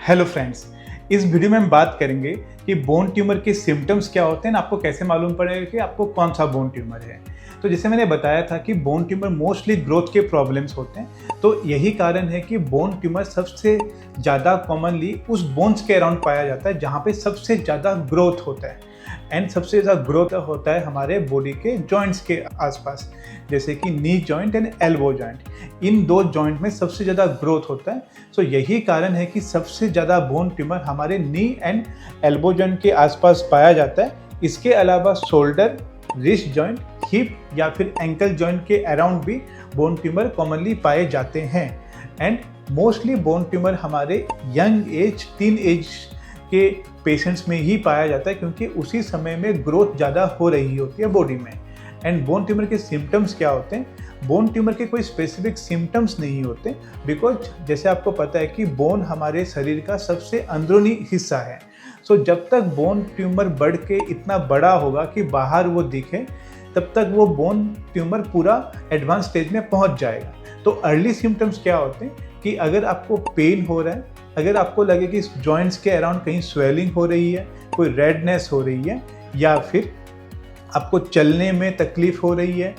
Hello friends, इस video में हम बात करेंगे कि बोन ट्यूमर के सिम्टम्स क्या होते हैं, आपको कैसे मालूम पड़ेगा कि आपको कौन सा बोन ट्यूमर है। तो जैसे मैंने बताया था कि बोन ट्यूमर मोस्टली ग्रोथ के प्रॉब्लम्स होते हैं, तो यही कारण है कि बोन ट्यूमर सबसे ज़्यादा कॉमनली उस बोन्स के अराउंड पाया जाता है जहाँ पे सबसे ज़्यादा ग्रोथ होता है। एंड सबसे ज़्यादा ग्रोथ होता है हमारे बॉडी के जॉइंट्स के आसपास, जैसे कि knee joint and elbow joint. इन दो जॉइंट में सबसे ज़्यादा ग्रोथ होता है। सो यही कारण है कि सबसे ज़्यादा बोन ट्यूमर हमारे नी एंड एल्बो जॉइंट के आसपास पाया जाता है। इसके अलावा शोल्डर, रिस्ट जॉइंट, हिप या फिर एंकल जॉइंट के अराउंड भी बोन ट्यूमर कॉमनली पाए जाते हैं। एंड मोस्टली बोन ट्यूमर हमारे यंग एज, टीन एज के पेशेंट्स में ही पाया जाता है, क्योंकि उसी समय में ग्रोथ ज़्यादा हो रही होती है बॉडी में। एंड बोन ट्यूमर के सिम्टम्स क्या होते हैं? बोन ट्यूमर के कोई स्पेसिफिक सिम्टम्स नहीं होते, बिकॉज जैसे आपको पता है कि बोन हमारे शरीर का सबसे अंदरूनी हिस्सा है। सो जब तक बोन ट्यूमर बढ़ के इतना बड़ा होगा कि बाहर वो दिखे, तब तक वो बोन ट्यूमर पूरा एडवांस स्टेज में पहुंच जाएगा। तो अर्ली सिम्टम्स क्या होते हैं कि अगर आपको पेन हो रहा है, अगर आपको लगे कि इस जॉइंट्स के अराउंड कहीं स्वेलिंग हो रही है, कोई रेडनेस हो रही है, या फिर आपको चलने में तकलीफ हो रही है,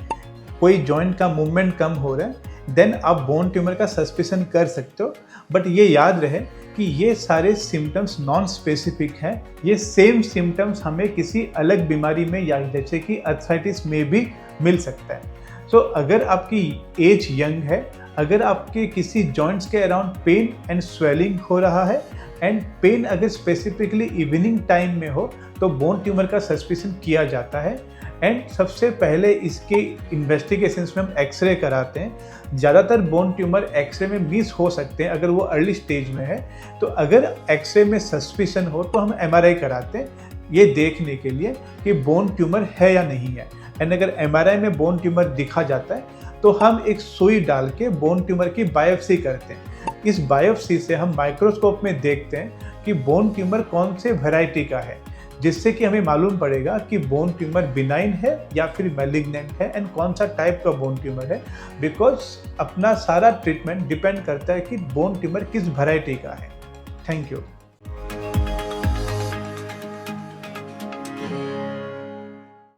कोई जॉइंट का मूवमेंट कम हो रहा है, देन आप बोन ट्यूमर का सस्पिशन कर सकते हो। बट ये याद रहे कि ये सारे सिम्टम्स नॉन स्पेसिफिक हैं। ये सेम सिम्टम्स हमें किसी अलग बीमारी में या जैसे कि अर्थराइटिस में भी मिल सकता है। सो अगर आपकी एज यंग है, अगर आपके किसी जॉइंट्स के अराउंड पेन एंड स्वेलिंग हो रहा है, एंड पेन अगर स्पेसिफिकली इवनिंग टाइम में हो, तो बोन ट्यूमर का सस्पिशन किया जाता है। एंड सबसे पहले इसके इन्वेस्टिगेशंस में हम एक्सरे कराते हैं। ज़्यादातर बोन ट्यूमर एक्सरे में मिस हो सकते हैं अगर वो अर्ली स्टेज में है। तो अगर एक्सरे में सस्पिशन हो तो हम एमआरआई कराते हैं, ये देखने के लिए कि बोन ट्यूमर है या नहीं है। एंड अगर एमआरआई में बोन ट्यूमर दिखा जाता है तो हम एक सुई डाल के बोन ट्यूमर की बायोप्सी करते हैं। इस बायोप्सी से हम माइक्रोस्कोप में देखते हैं कि बोन ट्यूमर कौन से वैरायटी का है, जिससे कि हमें मालूम पड़ेगा कि बोन ट्यूमर बिनाइन है या फिर मैलिग्नेंट है, एंड कौन सा टाइप का बोन ट्यूमर है। बिकॉज अपना सारा ट्रीटमेंट डिपेंड करता है कि बोन ट्यूमर किस वैरायटी का है। Thank you.